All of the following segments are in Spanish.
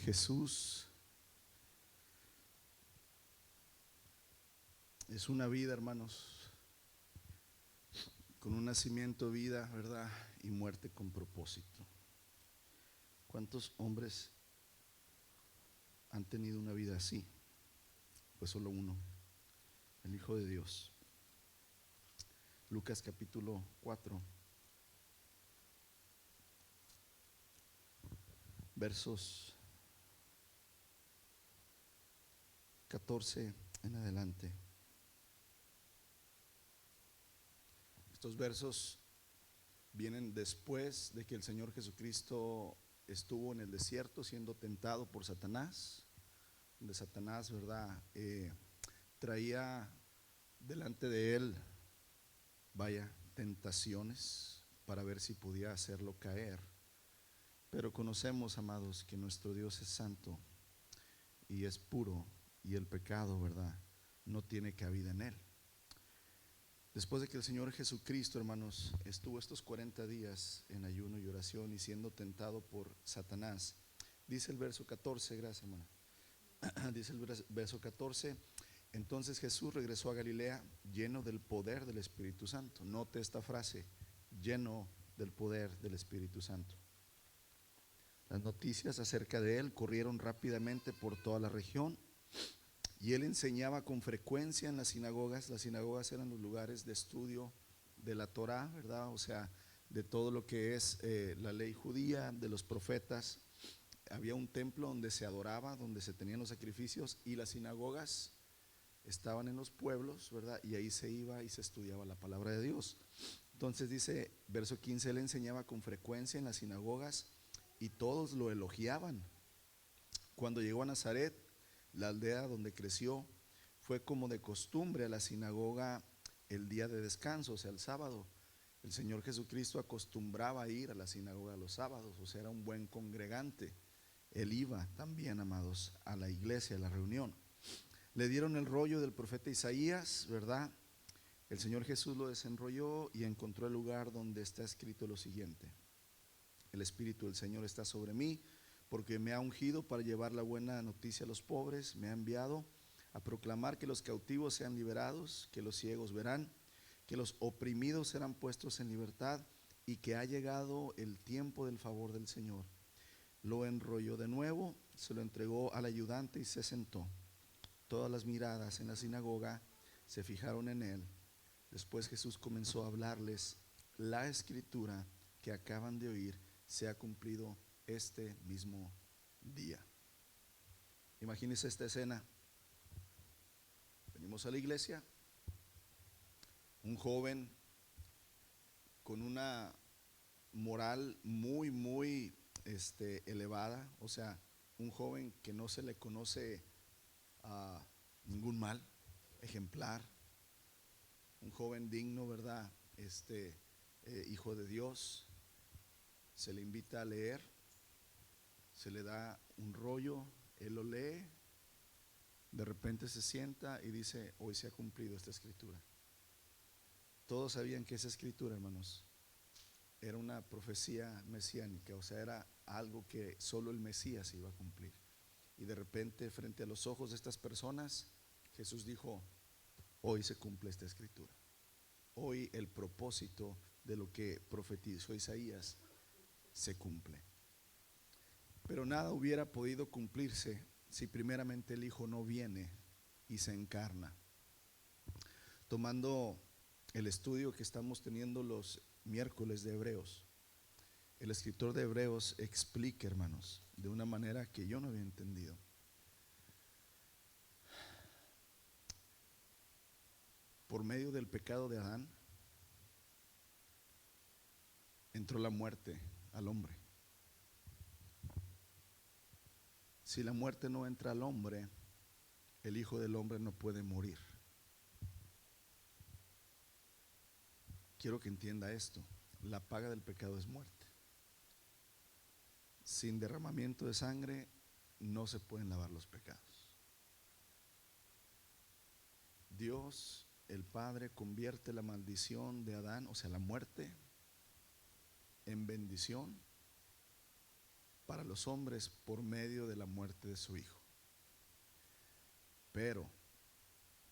Jesús es una vida, hermanos, con un nacimiento, vida, ¿verdad? Y muerte con propósito. ¿Cuántos hombres han tenido una vida así? Pues solo uno, el Hijo de Dios. Lucas capítulo 4, versos 14 en adelante. Estos versos vienen después de que el Señor Jesucristo estuvo en el desierto siendo tentado por Satanás, donde Satanás, ¿verdad? Traía delante de él, tentaciones para ver si podía hacerlo caer. Pero conocemos, amados, que nuestro Dios es santo y es puro, y el pecado, ¿verdad?, no tiene cabida en él. Después de que el Señor Jesucristo, hermanos, estuvo estos 40 días en ayuno y oración y siendo tentado por Satanás, dice el verso 14, gracias, hermana. Dice el verso 14: entonces Jesús regresó a Galilea lleno del poder del Espíritu Santo. Note esta frase: lleno del poder del Espíritu Santo. Las noticias acerca de él corrieron rápidamente por toda la región, y él enseñaba con frecuencia en las sinagogas. Las sinagogas eran los lugares de estudio de la Torá, ¿verdad? O sea, de todo lo que es la ley judía, de los profetas. Había un templo donde se adoraba, donde se tenían los sacrificios, y las sinagogas estaban en los pueblos, ¿verdad? Y ahí se iba y se estudiaba la palabra de Dios. Entonces dice, verso 15, él enseñaba con frecuencia en las sinagogas y todos lo elogiaban. Cuando llegó a Nazaret, la aldea donde creció, fue como de costumbre a la sinagoga el día de descanso, o sea, el sábado. El Señor Jesucristo acostumbraba a ir a la sinagoga los sábados, o sea, era un buen congregante. Él iba también, amados, a la iglesia, a la reunión. Le dieron el rollo del profeta Isaías, ¿verdad? El Señor Jesús lo desenrolló y encontró el lugar donde está escrito lo siguiente: el Espíritu del Señor está sobre mí, porque me ha ungido para llevar la buena noticia a los pobres. Me ha enviado a proclamar que los cautivos sean liberados, que los ciegos verán, que los oprimidos serán puestos en libertad, y que ha llegado el tiempo del favor del Señor. Lo enrolló de nuevo, se lo entregó al ayudante y se sentó. Todas las miradas en la sinagoga se fijaron en él. Después Jesús comenzó a hablarles: la escritura que acaban de oír se ha cumplido este mismo día. Imagínense esta escena. Venimos a la iglesia, un joven con una moral muy elevada, o sea, un joven que no se le conoce ningún mal, ejemplar, un joven digno, ¿verdad? Hijo de Dios. Se le invita a leer, se le da un rollo, él lo lee, de repente se sienta y dice: hoy se ha cumplido esta escritura. Todos sabían que esa escritura, hermanos, era una profecía mesiánica, o sea, era algo que solo el Mesías iba a cumplir. Y de repente, frente a los ojos de estas personas, Jesús dijo: hoy se cumple esta escritura. Hoy el propósito de lo que profetizó Isaías se cumple. Pero nada hubiera podido cumplirse si primeramente el Hijo no viene y se encarna. Tomando el estudio que estamos teniendo los miércoles de Hebreos, el escritor de Hebreos explica, hermanos, de una manera que yo no había entendido. Por medio del pecado de Adán entró la muerte al hombre. Si la muerte no entra al hombre, el Hijo del Hombre no puede morir. Quiero que entienda esto: la paga del pecado es muerte. Sin derramamiento de sangre no se pueden lavar los pecados. Dios, el Padre, convierte la maldición de Adán, o sea, la muerte, en bendición, para los hombres por medio de la muerte de su Hijo. Pero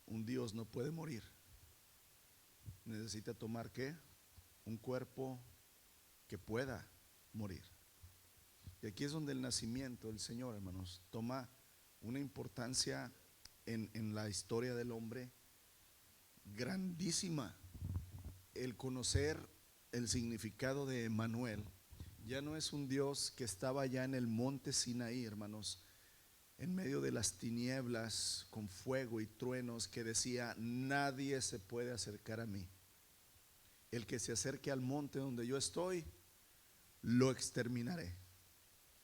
un Dios no puede morir. Necesita tomar ¿qué? Un cuerpo que pueda morir. Y aquí es donde el nacimiento del Señor, hermanos, toma una importancia en la historia del hombre grandísima. El conocer el significado de Emmanuel. Ya no es un Dios que estaba ya en el monte Sinaí, hermanos, en medio de las tinieblas, con fuego y truenos, que decía: nadie se puede acercar a mí. El que se acerque al monte donde yo estoy, lo exterminaré.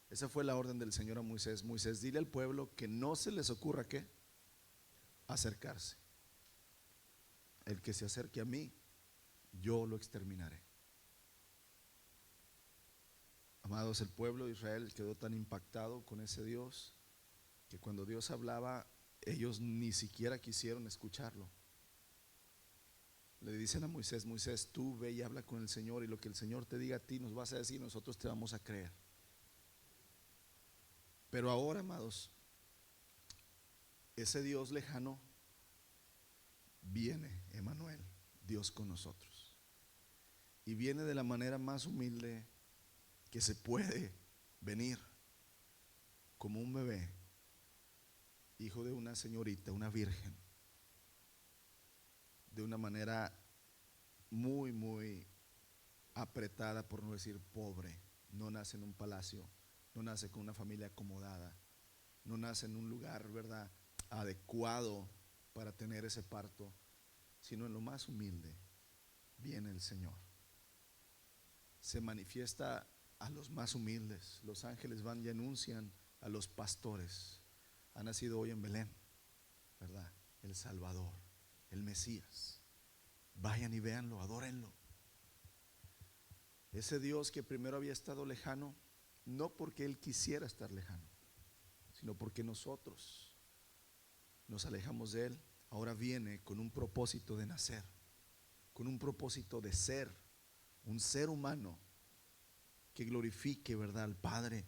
Esa fue la orden del Señor a Moisés. Moisés, dile al pueblo que no se les ocurra ¿qué? Acercarse. El que se acerque a mí, yo lo exterminaré. Amados, el pueblo de Israel quedó tan impactado con ese Dios que cuando Dios hablaba, ellos ni siquiera quisieron escucharlo. Le dicen a Moisés: Moisés, tú ve y habla con el Señor, y lo que el Señor te diga a ti nos vas a decir, nosotros te vamos a creer. Pero ahora, amados, ese Dios lejano viene, Emmanuel, Dios con nosotros. Y viene de la manera más humilde que se puede venir, como un bebé, hijo de una señorita, una virgen, de una manera muy, muy apretada, por no decir pobre. No nace en un palacio, no nace con una familia acomodada, no nace en un lugar, ¿verdad?, adecuado para tener ese parto, sino en lo más humilde viene el Señor. Se manifiesta a los más humildes. Los ángeles van y anuncian a los pastores: ha nacido hoy en Belén, ¿verdad?, el Salvador, el Mesías. Vayan y véanlo, adórenlo. Ese Dios que primero había estado lejano, no porque Él quisiera estar lejano, sino porque nosotros nos alejamos de Él, ahora viene con un propósito de nacer, con un propósito de ser un ser humano que glorifique, ¿verdad?, al Padre.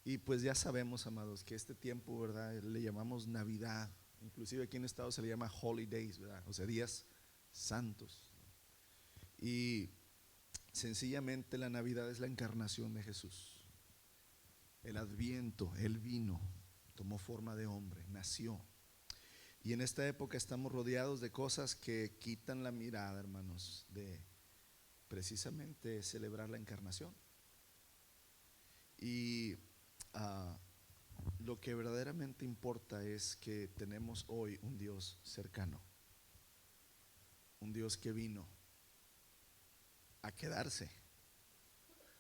Y pues ya sabemos, amados, que este tiempo, ¿verdad?, le llamamos Navidad. Inclusive aquí en Estados se le llama holidays, ¿verdad?, o sea, días santos. Y sencillamente la Navidad es la encarnación de Jesús. El Adviento, Él vino, tomó forma de hombre, nació. Y en esta época estamos rodeados de cosas que quitan la mirada, hermanos, de precisamente celebrar la encarnación. Y lo que verdaderamente importa es que tenemos hoy un Dios cercano, un Dios que vino a quedarse,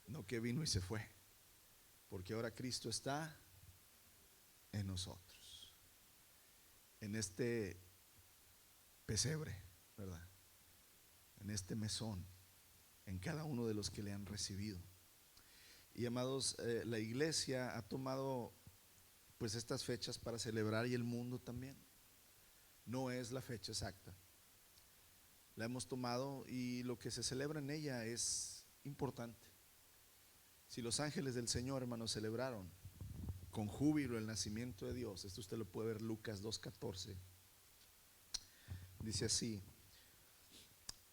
no que vino y se fue, porque ahora Cristo está en nosotros, en este pesebre, ¿verdad?, en este mesón, en cada uno de los que le han recibido. Y amados, la iglesia ha tomado pues estas fechas para celebrar, y el mundo también. No es la fecha exacta, la hemos tomado, y lo que se celebra en ella es importante. Si los ángeles del Señor, hermanos, celebraron con júbilo el nacimiento de Dios, esto usted lo puede ver Lucas 2:14, dice así,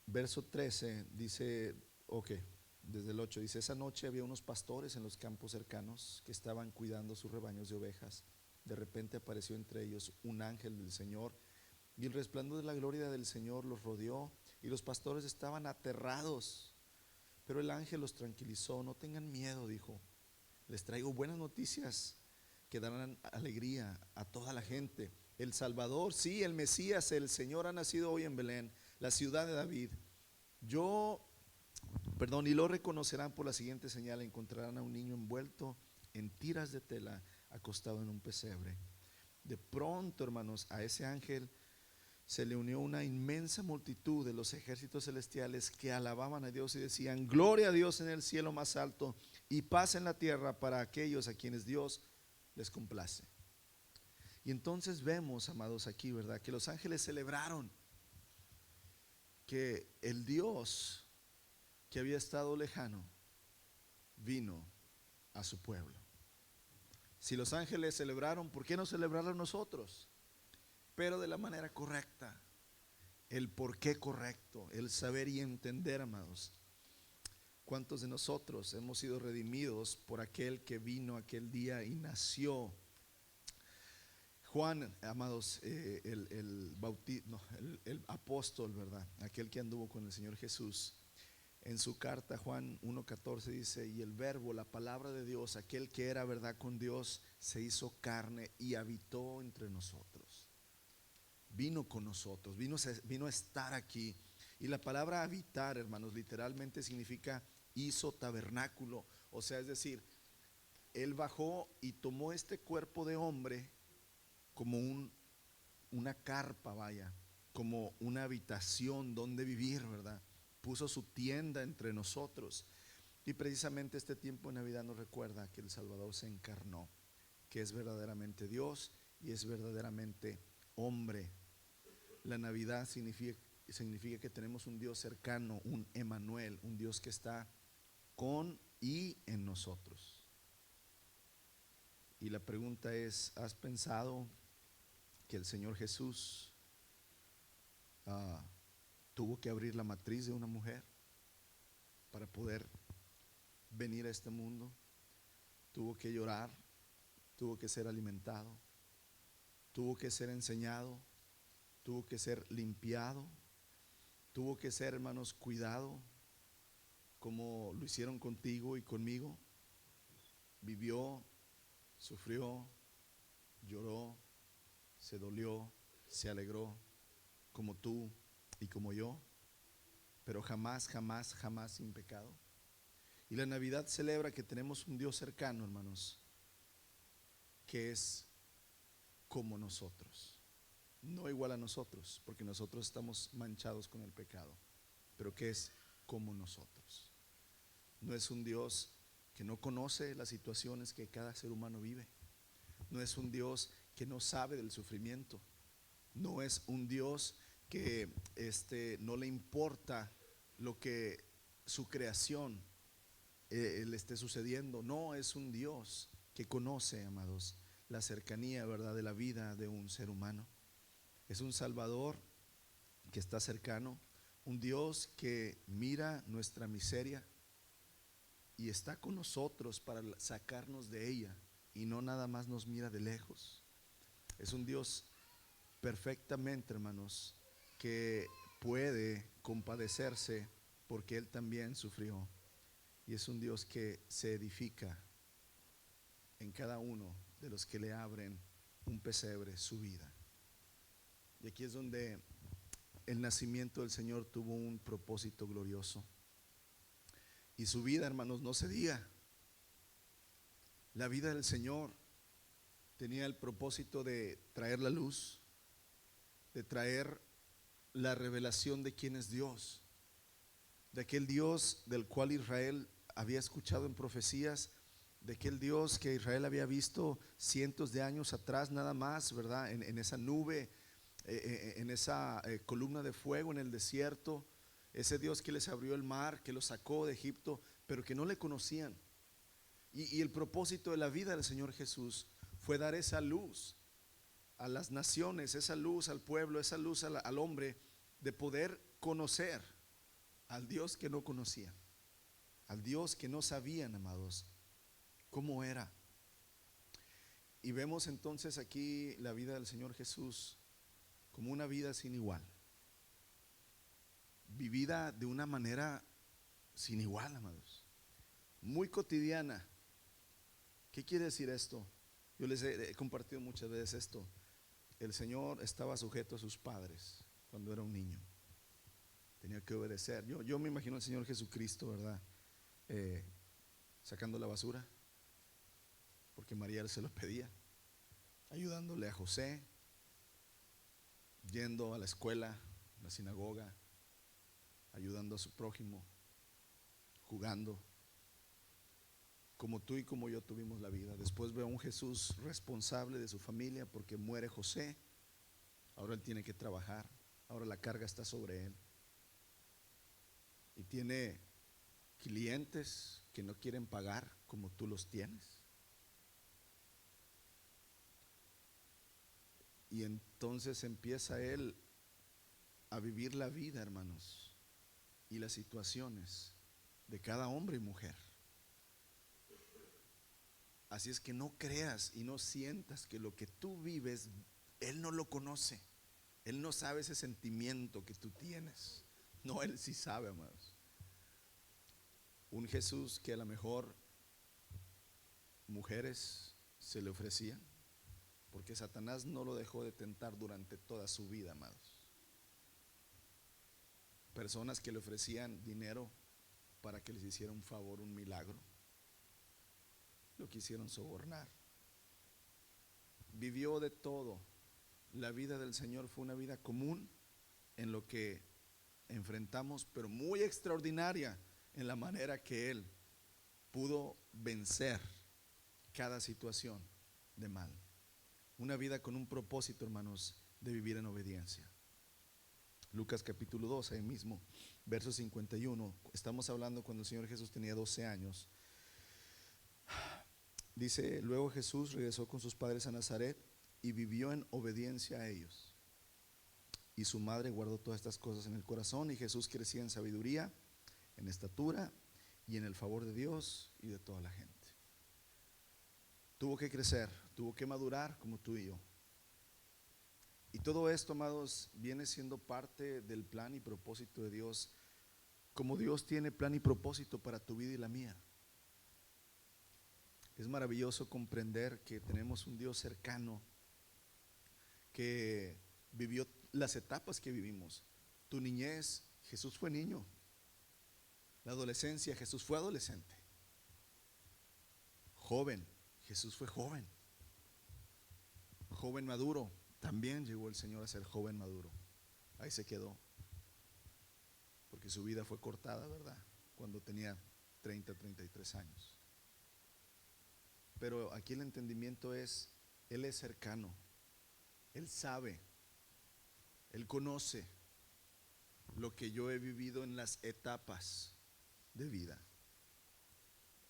verso 13, dice, ok, desde el 8, dice: esa noche había unos pastores en los campos cercanos que estaban cuidando sus rebaños de ovejas. De repente apareció entre ellos un ángel del Señor, y el resplandor de la gloria del Señor los rodeó, y los pastores estaban aterrados. Pero el ángel los tranquilizó. No tengan miedo, dijo, les traigo buenas noticias que darán alegría a toda la gente. El Salvador, sí, el Mesías, el Señor, ha nacido hoy en Belén, la ciudad de David. Y lo reconocerán por la siguiente señal: encontrarán a un niño envuelto en tiras de tela, acostado en un pesebre. De pronto, hermanos, a ese ángel se le unió una inmensa multitud de los ejércitos celestiales que alababan a Dios y decían: gloria a Dios en el cielo más alto, y paz en la tierra para aquellos a quienes Dios les complace. Y entonces vemos, amados, aquí, ¿verdad?, que los ángeles celebraron que el Dios que había estado lejano vino a su pueblo. Si los ángeles celebraron, ¿por qué no celebrarlo nosotros? Pero de la manera correcta, el por qué correcto, el saber y entender, amados. ¿Cuántos de nosotros hemos sido redimidos por aquel que vino aquel día y nació? Juan, amados, el apóstol, ¿verdad? Aquel que anduvo con el Señor Jesús. En su carta, Juan 1:14 dice: y el verbo, la palabra de Dios, aquel que era verdad con Dios, se hizo carne y habitó entre nosotros. Vino con nosotros, vino a estar aquí. Y la palabra habitar, hermanos, literalmente significa hizo tabernáculo. O sea, es decir, Él bajó y tomó este cuerpo de hombre como una carpa, vaya, como una habitación donde vivir, ¿verdad? Puso su tienda entre nosotros. Y precisamente este tiempo de Navidad nos recuerda que el Salvador se encarnó, que es verdaderamente Dios y es verdaderamente hombre. La Navidad significa que tenemos un Dios cercano, un Emmanuel, un Dios que está con y en nosotros. Y la pregunta es: ¿has pensado que el Señor Jesús tuvo que abrir la matriz de una mujer para poder venir a este mundo? Tuvo que llorar, tuvo que ser alimentado, tuvo que ser enseñado, tuvo que ser limpiado, tuvo que ser, hermanos, cuidado, como lo hicieron contigo y conmigo. Vivió, sufrió, lloró, se dolió, se alegró, como tú y como yo, pero jamás, jamás, jamás sin pecado. Y la Navidad celebra que tenemos un Dios cercano, hermanos, que es como nosotros. No igual a nosotros, porque nosotros estamos manchados con el pecado, pero que es como nosotros. No es un Dios que no conoce las situaciones que cada ser humano vive. No es un Dios que no sabe del sufrimiento. No es un Dios que no le importa lo que su creación le esté sucediendo. No, es un Dios que conoce, amados, la cercanía, ¿verdad?, de la vida de un ser humano. Es un Salvador que está cercano, un Dios que mira nuestra miseria y está con nosotros para sacarnos de ella, y no nada más nos mira de lejos. Es un Dios perfectamente, hermanos, que puede compadecerse porque Él también sufrió. Y es un Dios que se edifica en cada uno de los que le abren un pesebre, su vida. Y aquí es donde el nacimiento del Señor tuvo un propósito glorioso. Y su vida, hermanos, no se diga. La vida del Señor tenía el propósito de traer la luz, de traer la revelación de quién es Dios, de aquel Dios del cual Israel había escuchado en profecías, de aquel Dios que Israel había visto cientos de años atrás nada más, ¿verdad? En esa nube, en esa columna de fuego en el desierto, ese Dios que les abrió el mar, que los sacó de Egipto, pero que no le conocían. Y el propósito de la vida del Señor Jesús fue dar esa luz a las naciones, esa luz al pueblo, esa luz al hombre, de poder conocer al Dios que no conocían, al Dios que no sabían, amados, cómo era. Y vemos entonces aquí la vida del Señor Jesús como una vida sin igual, vivida de una manera sin igual, amados, muy cotidiana. ¿Qué quiere decir esto? Yo les he compartido muchas veces esto. El Señor estaba sujeto a sus padres cuando era un niño. Tenía que obedecer. Yo me imagino al Señor Jesucristo, ¿verdad? Sacando la basura, porque María se lo pedía, ayudándole a José, yendo a la escuela, a la sinagoga, ayudando a su prójimo, jugando, como tú y como yo tuvimos la vida. Después veo a un Jesús responsable de su familia porque muere José. Ahora él tiene que trabajar, ahora la carga está sobre él. Y tiene clientes que no quieren pagar como tú los tienes. Y entonces empieza él a vivir la vida, hermanos, y las situaciones de cada hombre y mujer. Así es que no creas y no sientas que lo que tú vives, Él no lo conoce. Él no sabe ese sentimiento que tú tienes. No, Él sí sabe, amados. Un Jesús que a lo mejor mujeres se le ofrecían, porque Satanás no lo dejó de tentar durante toda su vida, amados. Personas que le ofrecían dinero para que les hiciera un favor, un milagro. Lo quisieron sobornar. Vivió de todo. La vida del Señor fue una vida común en lo que enfrentamos, pero muy extraordinaria en la manera que Él pudo vencer cada situación de mal. Una vida con un propósito, hermanos, de vivir en obediencia. Lucas capítulo 2, ahí mismo, verso 51. Estamos hablando cuando el Señor Jesús tenía 12 años. Dice: luego Jesús regresó con sus padres a Nazaret y vivió en obediencia a ellos. Y su madre guardó todas estas cosas en el corazón, y Jesús crecía en sabiduría, en estatura y en el favor de Dios y de toda la gente. Tuvo que crecer, tuvo que madurar como tú y yo. Y todo esto, amados, viene siendo parte del plan y propósito de Dios, como Dios tiene plan y propósito para tu vida y la mía. Es maravilloso comprender que tenemos un Dios cercano que vivió las etapas que vivimos. Tu niñez, Jesús fue niño. La adolescencia, Jesús fue adolescente. Joven, Jesús fue joven. Joven maduro, también llegó el Señor a ser joven maduro. Ahí se quedó, porque su vida fue cortada, ¿verdad? Cuando tenía 30, 33 años. Pero aquí el entendimiento es: Él es cercano, Él sabe, Él conoce lo que yo he vivido en las etapas de vida,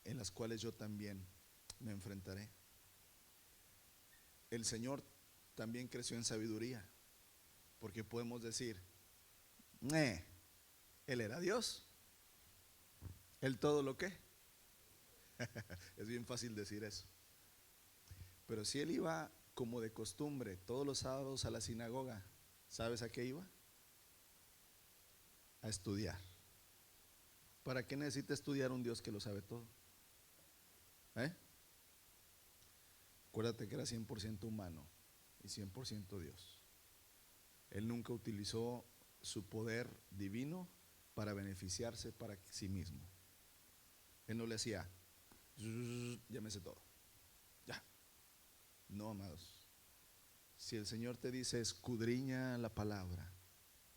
en las cuales yo también me enfrentaré. El Señor también creció en sabiduría, porque podemos decir: Él era Dios, Él todo lo que. Es bien fácil decir eso. Pero si Él iba como de costumbre todos los sábados a la sinagoga, ¿sabes a qué iba? A estudiar. ¿Para qué necesita estudiar un Dios que lo sabe todo? Acuérdate que era 100% humano y 100% Dios. Él nunca utilizó su poder divino para beneficiarse para sí mismo. Él no le hacía: ya me sé todo, ya. No, amados. Si el Señor te dice: escudriña la palabra,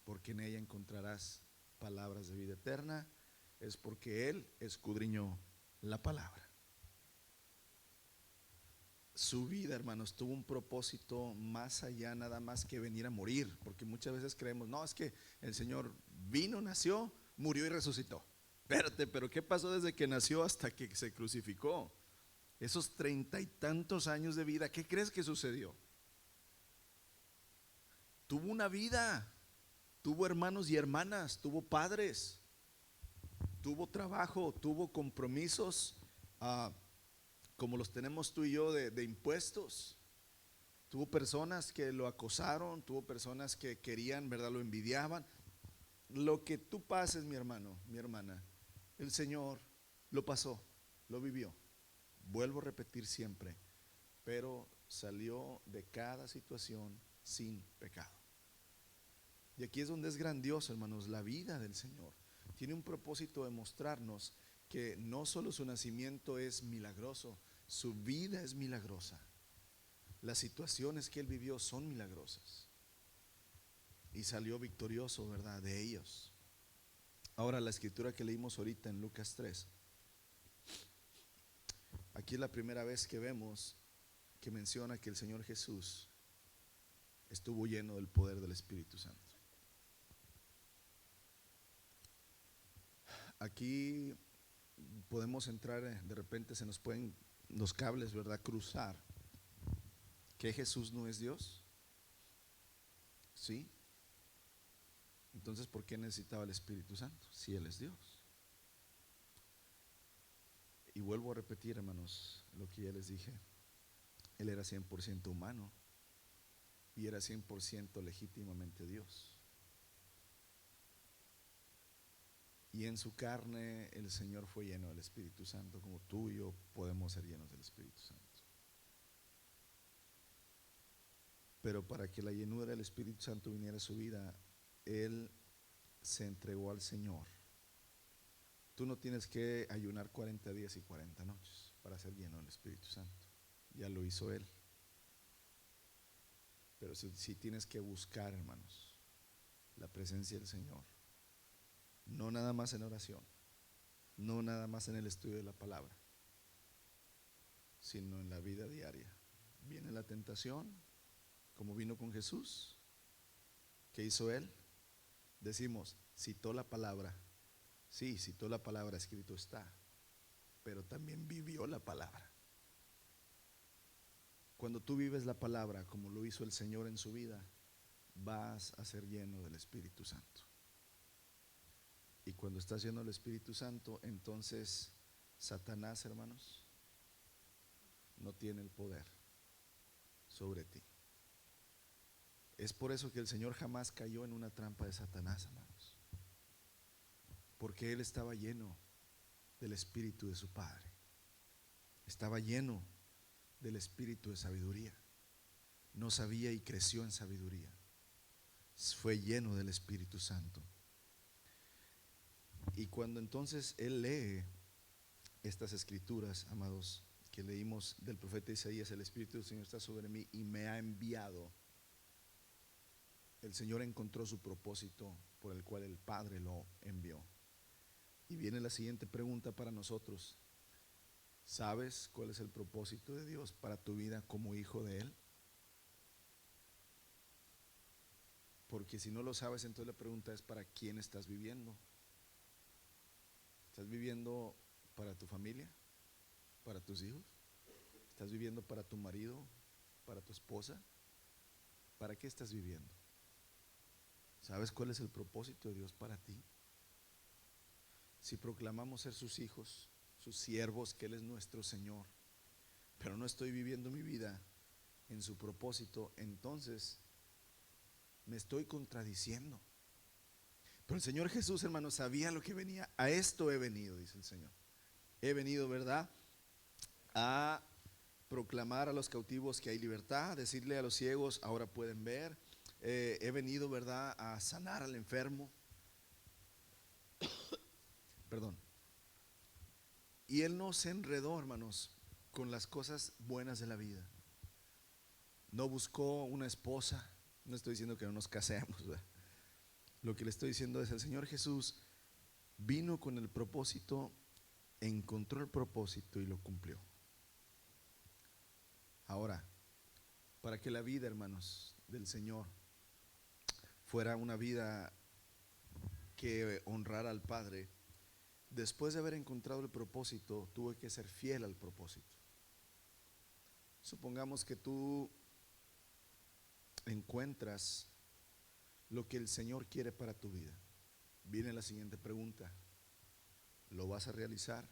porque en ella encontrarás palabras de vida eterna, es porque Él escudriñó la palabra. Su vida, hermanos, tuvo un propósito más allá nada más que venir a morir, porque muchas veces creemos: no, es que el Señor vino, nació, murió y resucitó. Espérate, pero ¿qué pasó desde que nació hasta que se crucificó? Esos 30 y tantos años de vida, ¿qué crees que sucedió? Tuvo una vida, tuvo hermanos y hermanas, tuvo padres, tuvo trabajo, tuvo compromisos, como los tenemos tú y yo de impuestos. Tuvo personas que lo acosaron, tuvo personas que querían, ¿verdad? Lo envidiaban. Lo que tú pases, mi hermano, mi hermana, el Señor lo pasó, lo vivió. Vuelvo a repetir siempre, pero salió de cada situación sin pecado. Y aquí es donde es grandioso, hermanos, la vida del Señor. Tiene un propósito de mostrarnos que no solo su nacimiento es milagroso, su vida es milagrosa. Las situaciones que Él vivió son milagrosas. Y salió victorioso, ¿verdad?, de ellos. Ahora, la escritura que leímos ahorita en Lucas 3. Aquí es la primera vez que vemos que menciona que el Señor Jesús estuvo lleno del poder del Espíritu Santo. Aquí podemos entrar, de repente se nos pueden los cables, ¿verdad?, cruzar. ¿Que Jesús no es Dios? ¿Sí? Entonces, ¿por qué necesitaba el Espíritu Santo si Él es Dios? Y vuelvo a repetir, hermanos, lo que ya les dije. Él era 100% humano y era 100% legítimamente Dios. Y en su carne el Señor fue lleno del Espíritu Santo, como tú y yo podemos ser llenos del Espíritu Santo. Pero para que la llenura del Espíritu Santo viniera a su vida, Él se entregó al Señor. Tú no tienes que ayunar 40 días y 40 noches para ser lleno del Espíritu Santo. Ya lo hizo Él. Pero si tienes que buscar, hermanos, la presencia del Señor, no nada más en oración, no nada más en el estudio de la palabra, sino en la vida diaria. Viene la tentación, como vino con Jesús. ¿Qué hizo Él? Decimos, citó la palabra. Sí, citó la palabra, escrito está, pero también vivió la palabra. Cuando tú vives la palabra como lo hizo el Señor en su vida, vas a ser lleno del Espíritu Santo. Y cuando estás lleno del Espíritu Santo, entonces Satanás, hermanos, no tiene el poder sobre ti. Es por eso que el Señor jamás cayó en una trampa de Satanás, hermanos, porque Él estaba lleno del Espíritu de su Padre. Estaba lleno del Espíritu de sabiduría. No sabía y creció en sabiduría. Fue lleno del Espíritu Santo. Y cuando entonces Él lee estas escrituras, amados, que leímos del profeta Isaías, el Espíritu del Señor está sobre mí y me ha enviado. El Señor encontró su propósito por el cual el Padre lo envió. Y viene la siguiente pregunta para nosotros. ¿Sabes cuál es el propósito de Dios para tu vida como hijo de Él? Porque si no lo sabes, entonces la pregunta es: ¿para quién estás viviendo? ¿Estás viviendo para tu familia? ¿Para tus hijos? ¿Estás viviendo para tu marido? ¿Para tu esposa? ¿Para qué estás viviendo? ¿Sabes cuál es el propósito de Dios para ti? Si proclamamos ser sus hijos, sus siervos, que Él es nuestro Señor, pero no estoy viviendo mi vida en su propósito, entonces me estoy contradiciendo. Pero el Señor Jesús, hermano, sabía lo que venía. A esto he venido, dice el Señor. He venido, ¿verdad?, a proclamar a los cautivos que hay libertad, decirle a los ciegos, ahora pueden ver. He venido, ¿verdad?, a sanar al enfermo. Perdón. Y Él no se enredó, hermanos, con las cosas buenas de la vida. No buscó una esposa. No estoy diciendo que no nos casemos, ¿verdad? Lo que le estoy diciendo es: el Señor Jesús vino con el propósito, encontró el propósito y lo cumplió. Ahora, para que la vida, hermanos, del Señor fuera una vida que honrara al Padre, después de haber encontrado el propósito, tuve que ser fiel al propósito. Supongamos que tú encuentras lo que el Señor quiere para tu vida. Viene la siguiente pregunta: ¿lo vas a realizar?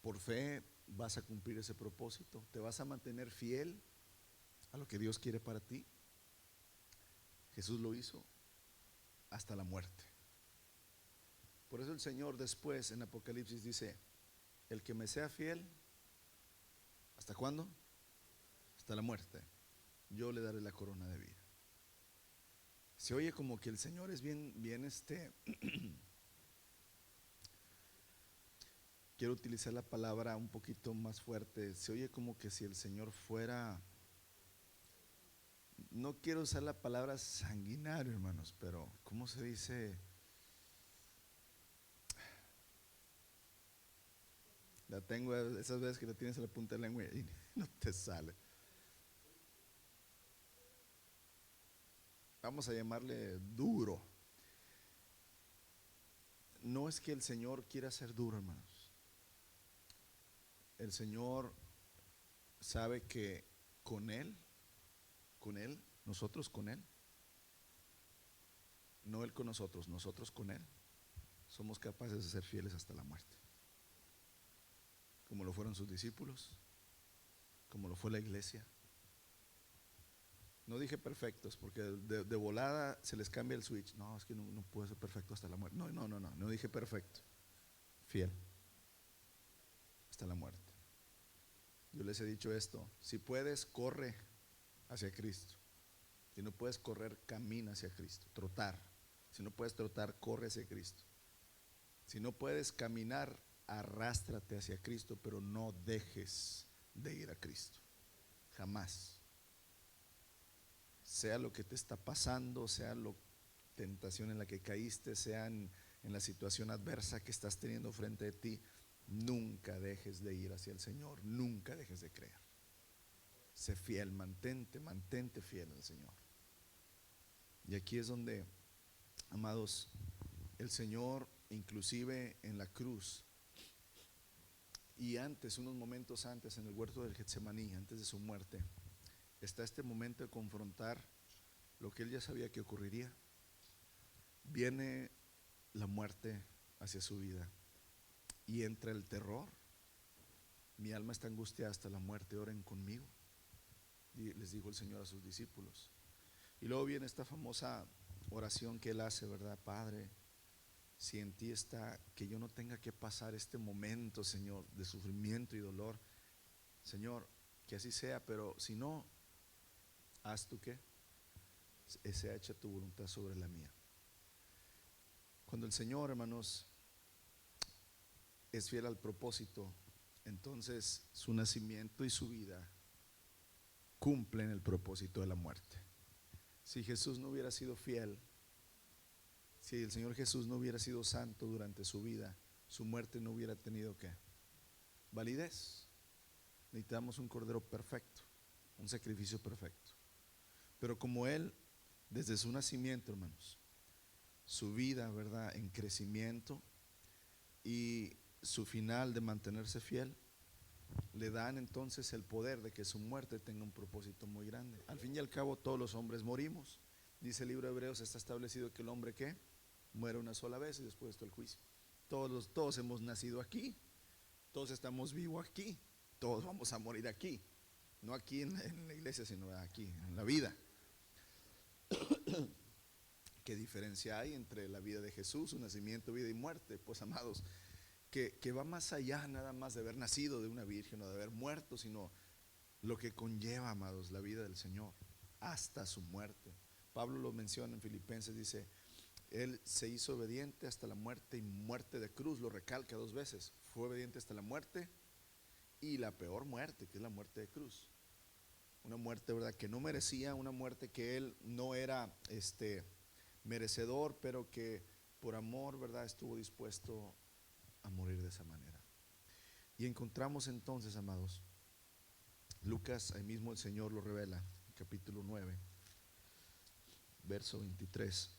¿Por fe vas a cumplir ese propósito? ¿Te vas a mantener fiel a lo que Dios quiere para ti? Jesús lo hizo hasta la muerte. Por eso el Señor después en Apocalipsis dice: el que me sea fiel, ¿hasta cuándo? Hasta la muerte. Yo le daré la corona de vida. Se oye como que el Señor es bien quiero utilizar la palabra un poquito más fuerte. Se oye como que si el Señor fuera, no quiero usar la palabra sanguinario, hermanos, pero ¿cómo se dice? La tengo esas veces que la tienes en la punta de la lengua y no te sale. Vamos a llamarle duro. No es que el Señor quiera ser duro, hermanos. El Señor sabe que con Él nosotros con Él. No Él con nosotros, nosotros con Él. Somos capaces de ser fieles hasta la muerte, como lo fueron sus discípulos, como lo fue la iglesia. No dije perfectos, porque de volada se les cambia el switch. No, es que no puedo ser perfecto hasta la muerte. No dije perfecto. Fiel hasta la muerte. Yo les he dicho esto: si puedes, corre hacia Cristo. Si no puedes correr, camina hacia Cristo. Trotar. Si no puedes trotar, corre hacia Cristo. Si no puedes caminar, arrástrate hacia Cristo, pero no dejes de ir a Cristo. Jamás. Sea lo que te está pasando, sea la tentación en la que caíste, sea en la situación adversa que estás teniendo frente a ti, nunca dejes de ir hacia el Señor, nunca dejes de creer. Sé fiel, mantente fiel al Señor. Y aquí es donde, amados, el Señor, inclusive en la cruz y antes, unos momentos antes, en el huerto del Getsemaní, antes de su muerte, está este momento de confrontar lo que Él ya sabía que ocurriría. Viene la muerte hacia su vida y entra el terror. Mi alma está angustiada hasta la muerte, oren conmigo, les dijo el Señor a sus discípulos. Y luego viene esta famosa oración que Él hace, ¿verdad? Padre, si en ti está que yo no tenga que pasar este momento, Señor, de sufrimiento y dolor, Señor, que así sea, pero si no, haz tú qué, sea hecha tu voluntad sobre la mía. Cuando el Señor, hermanos, es fiel al propósito, entonces su nacimiento y su vida cumplen el propósito de la muerte. Si Jesús no hubiera sido fiel, si el Señor Jesús no hubiera sido santo durante su vida, su muerte no hubiera tenido ¿qué? Validez. Necesitamos un cordero perfecto, un sacrificio perfecto. Pero como Él, desde su nacimiento, hermanos, su vida, ¿verdad?, en crecimiento y su final de mantenerse fiel, le dan entonces el poder de que su muerte tenga un propósito muy grande. Al fin y al cabo, todos los hombres morimos. Dice el libro de Hebreos, está establecido que el hombre ¿qué? Muere una sola vez y después está el juicio. Todos hemos nacido aquí, todos estamos vivos aquí, todos vamos a morir aquí. No aquí en la iglesia, sino aquí, en la vida. ¿Qué diferencia hay entre la vida de Jesús, su nacimiento, vida y muerte? Pues amados, que va más allá nada más de haber nacido de una virgen o de haber muerto, sino lo que conlleva, amados, la vida del Señor hasta su muerte. Pablo lo menciona en Filipenses, dice, Él se hizo obediente hasta la muerte y muerte de cruz, lo recalca 2 veces, fue obediente hasta la muerte y la peor muerte, que es la muerte de cruz. Una muerte, ¿verdad?, que no merecía, una muerte que Él no era merecedor, pero que por amor, ¿verdad?, estuvo dispuesto a morir de esa manera. Y encontramos entonces, amados, Lucas, ahí mismo el Señor lo revela, capítulo 9, verso 23.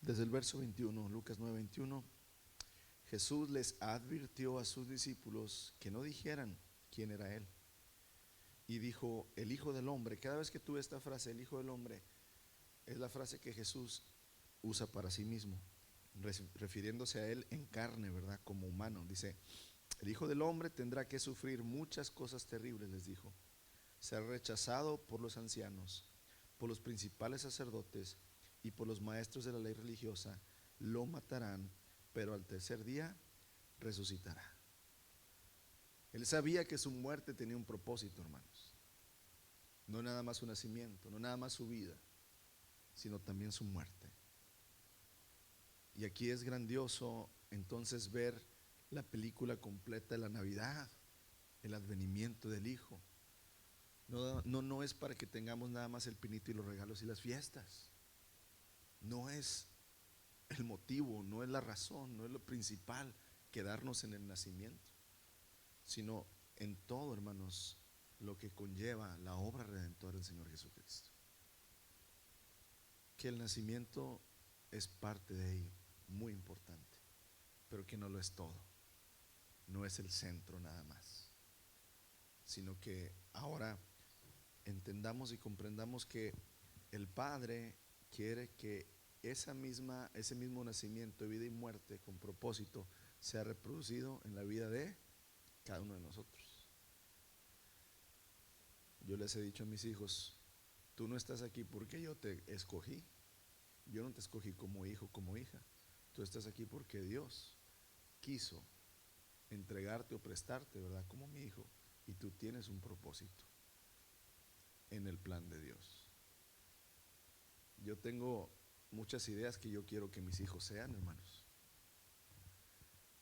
Desde el verso 21, Lucas 9, 21, Jesús les advirtió a sus discípulos que no dijeran quién era Él. Y dijo, el Hijo del Hombre. Cada vez que tú ves esta frase, el Hijo del Hombre, es la frase que Jesús usa para sí mismo, refiriéndose a Él en carne, ¿verdad?, como humano. Dice, el Hijo del Hombre tendrá que sufrir muchas cosas terribles, les dijo. Será rechazado por los ancianos, por los principales sacerdotes y por los maestros de la ley religiosa. Lo matarán, pero al tercer día resucitará. Él sabía que su muerte tenía un propósito, hermanos. No nada más su nacimiento, no nada más su vida, sino también su muerte. Y aquí es grandioso entonces ver la película completa de la Navidad, el advenimiento del Hijo. No es para que tengamos nada más el pinito y los regalos y las fiestas. No es el motivo, no es la razón, no es lo principal quedarnos en el nacimiento, sino en todo, hermanos, lo que conlleva la obra redentora del Señor Jesucristo. Que el nacimiento es parte de ello, muy importante, pero que no lo es todo, no es el centro nada más. sino que ahora entendamos y comprendamos que el Padre quiere que ese mismo nacimiento de vida y muerte con propósito sea reproducido en la vida de cada uno de nosotros. Yo les he dicho a mis hijos, tú no estás aquí porque yo te escogí, yo no te escogí como hijo, como hija, tú estás aquí porque Dios quiso entregarte o prestarte, ¿verdad?, como mi hijo, y tú tienes un propósito en el plan de Dios. Yo tengo muchas ideas que yo quiero que mis hijos sean, hermanos,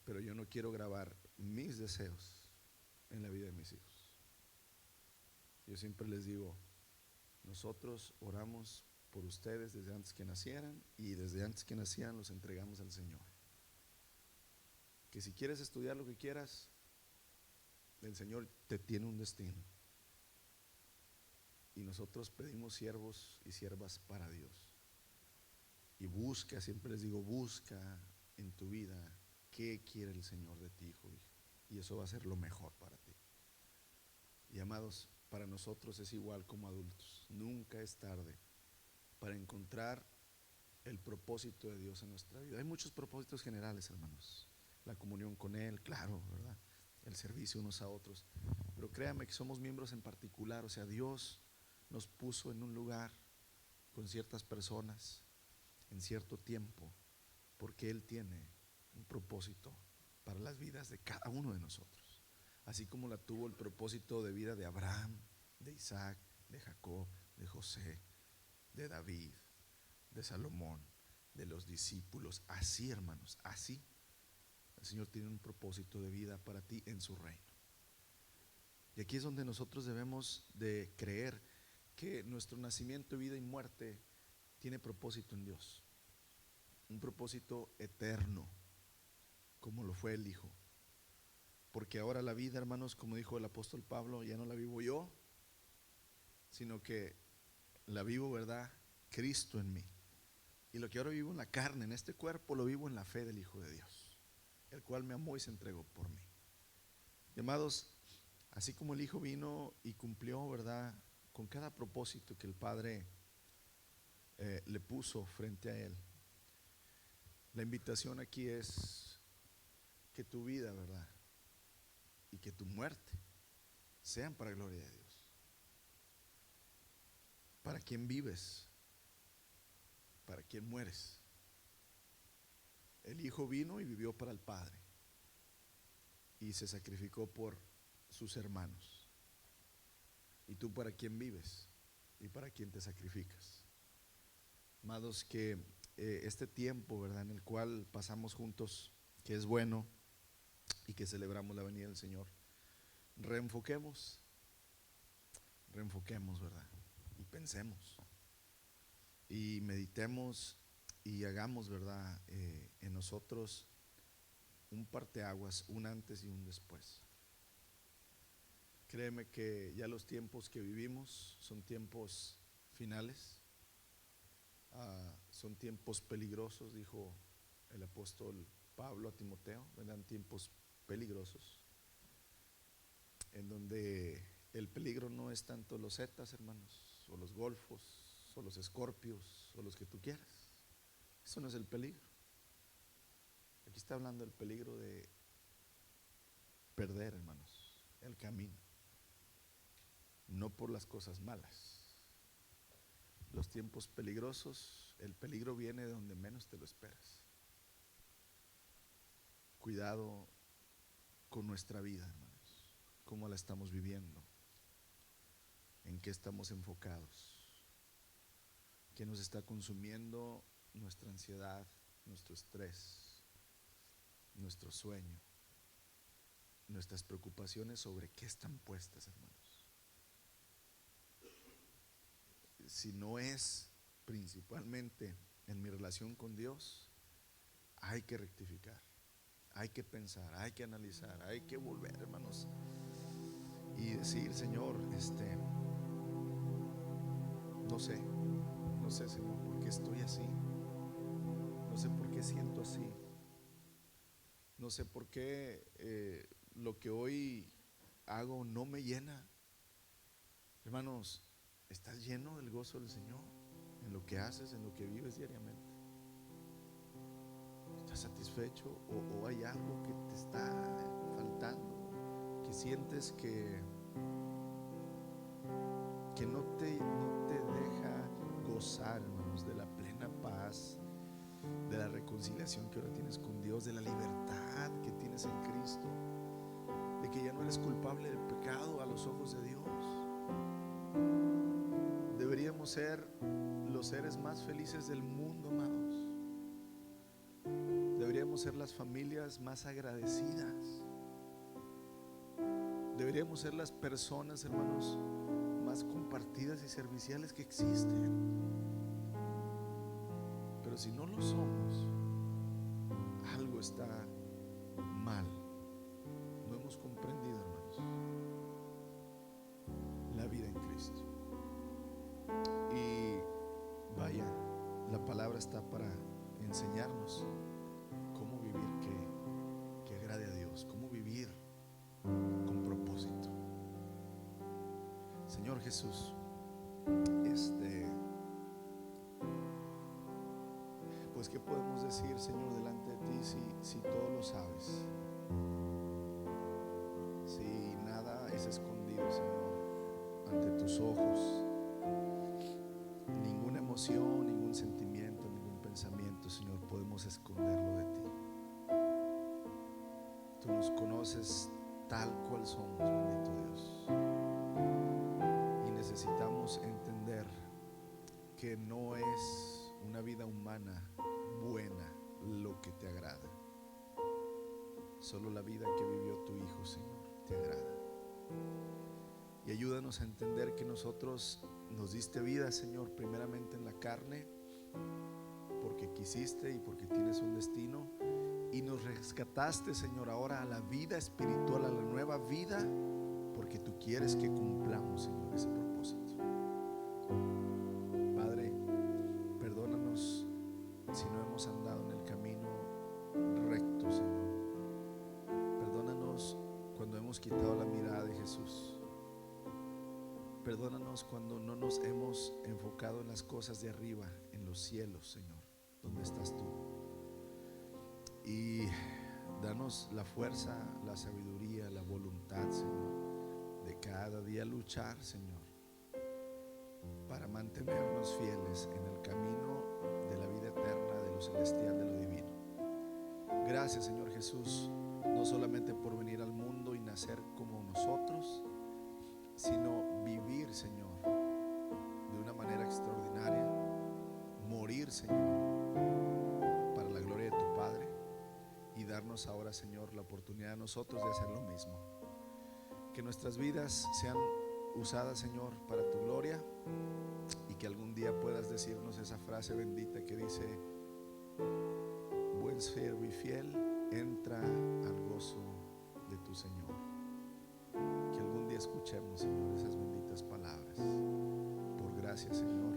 pero yo no quiero grabar mis deseos en la vida de mis hijos. Yo siempre les digo, nosotros oramos por ustedes desde antes que nacieran, y desde antes que nacieran los entregamos al Señor. Que si quieres estudiar lo que quieras, el Señor te tiene un destino. Y nosotros pedimos siervos y siervas para Dios. Y busca, siempre les digo, busca en tu vida qué quiere el Señor de ti, hijo, hija. Y eso va a ser lo mejor para ti. Y amados, para nosotros es igual como adultos. Nunca es tarde para encontrar el propósito de Dios en nuestra vida. Hay muchos propósitos generales, hermanos. La comunión con Él, claro, ¿verdad? El servicio unos a otros. Pero créanme que somos miembros en particular. O sea, Dios nos puso en un lugar con ciertas personas en cierto tiempo, porque Él tiene un propósito para las vidas de cada uno de nosotros. Así como la tuvo el propósito de vida de Abraham, de Isaac, de Jacob, de José, de David, de Salomón, de los discípulos. Así, hermanos, así el Señor tiene un propósito de vida para ti en su reino. Y aquí es donde nosotros debemos de creer que nuestro nacimiento, vida y muerte tiene propósito en Dios. Un propósito eterno, como lo fue el Hijo. Porque ahora la vida, hermanos, como dijo el apóstol Pablo, ya no la vivo yo, sino que la vivo, ¿verdad?, Cristo en mí. Y lo que ahora vivo en la carne, en este cuerpo, lo vivo en la fe del Hijo de Dios, el cual me amó y se entregó por mí. Y amados, así como el Hijo vino y cumplió, ¿verdad?, con cada propósito que el Padre le puso frente a Él, la invitación aquí es que tu vida, ¿verdad?, y que tu muerte sean para gloria de Dios. ¿Para quién vives? ¿Para quién mueres? El Hijo vino y vivió para el Padre y se sacrificó por sus hermanos. ¿Y tú para quién vives y para quién te sacrificas? Amados, que este tiempo, ¿verdad?, en el cual pasamos juntos, que es bueno y que celebramos la venida del Señor, reenfoquemos, ¿verdad?, y pensemos y meditemos y hagamos, ¿verdad?, en nosotros un parteaguas, un antes y un después. Créeme que ya los tiempos que vivimos son tiempos finales, son tiempos peligrosos, dijo el apóstol Pablo a Timoteo, vendrán tiempos peligrosos, en donde el peligro no es tanto los zetas, hermanos, o los golfos, o los escorpios, o los que tú quieras. Eso no es el peligro. Aquí está hablando del peligro de perder, hermanos, el camino, no por las cosas malas. Los tiempos peligrosos, el peligro viene de donde menos te lo esperas. Cuidado con nuestra vida, hermanos, cómo la estamos viviendo, en qué estamos enfocados, qué nos está consumiendo nuestra ansiedad, nuestro estrés, nuestro sueño, nuestras preocupaciones, sobre qué están puestas, hermanos. Si no es principalmente en mi relación con Dios, hay que rectificar, hay que pensar, hay que analizar, hay que volver, hermanos, y decir, Señor, no sé, Señor, por qué estoy así, no sé por qué siento así, no sé por qué lo que hoy hago no me llena. Hermanos, ¿estás lleno del gozo del Señor en lo que haces, en lo que vives diariamente? ¿Estás satisfecho o hay algo que te está faltando? Que sientes que no te deja gozar, hermanos, de la plena paz, de la reconciliación que ahora tienes con Dios, de la libertad que tienes en Cristo, de que ya no eres culpable del pecado a los ojos de Dios. Deberíamos ser los seres más felices del mundo, amados. Deberíamos ser las familias más agradecidas. Deberíamos ser las personas, hermanos, más compartidas y serviciales que existen. Pero si no lo somos, algo está mal. No hemos comprendido, hermanos, la vida en Cristo. Y vaya, la palabra está para enseñarnos cómo vivir que agrade a Dios, cómo vivir con propósito. Señor Jesús, pues ¿qué podemos decir, Señor, delante de ti si todo lo sabes? Si nada es escondido, Señor, ante tus ojos. Ninguna emoción, ningún sentimiento, ningún pensamiento, Señor, podemos esconderlo de ti. Tú nos conoces tal cual somos, bendito Dios. Y necesitamos entender que no es una vida humana buena lo que te agrada. Solo la vida que vivió tu Hijo, Señor, te agrada. Y ayúdanos a entender que nosotros nos diste vida, Señor, primeramente en la carne, porque quisiste y porque tienes un destino. Y nos rescataste, Señor, ahora a la vida espiritual, a la nueva vida, porque tú quieres que cumplamos, Señor, ese propósito. Padre, perdónanos si no hemos andado en el camino recto, Señor. Perdónanos cuando hemos quitado la mirada de Jesús. Perdónanos cuando no nos hemos enfocado en las cosas de arriba, en los cielos, Señor, donde estás tú. Y danos la fuerza, la sabiduría, la voluntad, Señor, de cada día luchar, Señor, para mantenernos fieles en el camino de la vida eterna, de lo celestial, de lo divino. Gracias, Señor Jesús, no solamente por venir al mundo y nacer como nosotros, sino vivir, Señor, de una manera extraordinaria, morir, Señor, para la gloria de tu Padre, y darnos ahora, Señor, la oportunidad a nosotros de hacer lo mismo. Que nuestras vidas sean usadas, Señor, para tu gloria, y que algún día puedas decirnos esa frase bendita que dice: buen siervo y fiel, entra al gozo de tu Señor. Que algún día escuchemos, Señor, esas benditas palabras. Por gracia, Señor,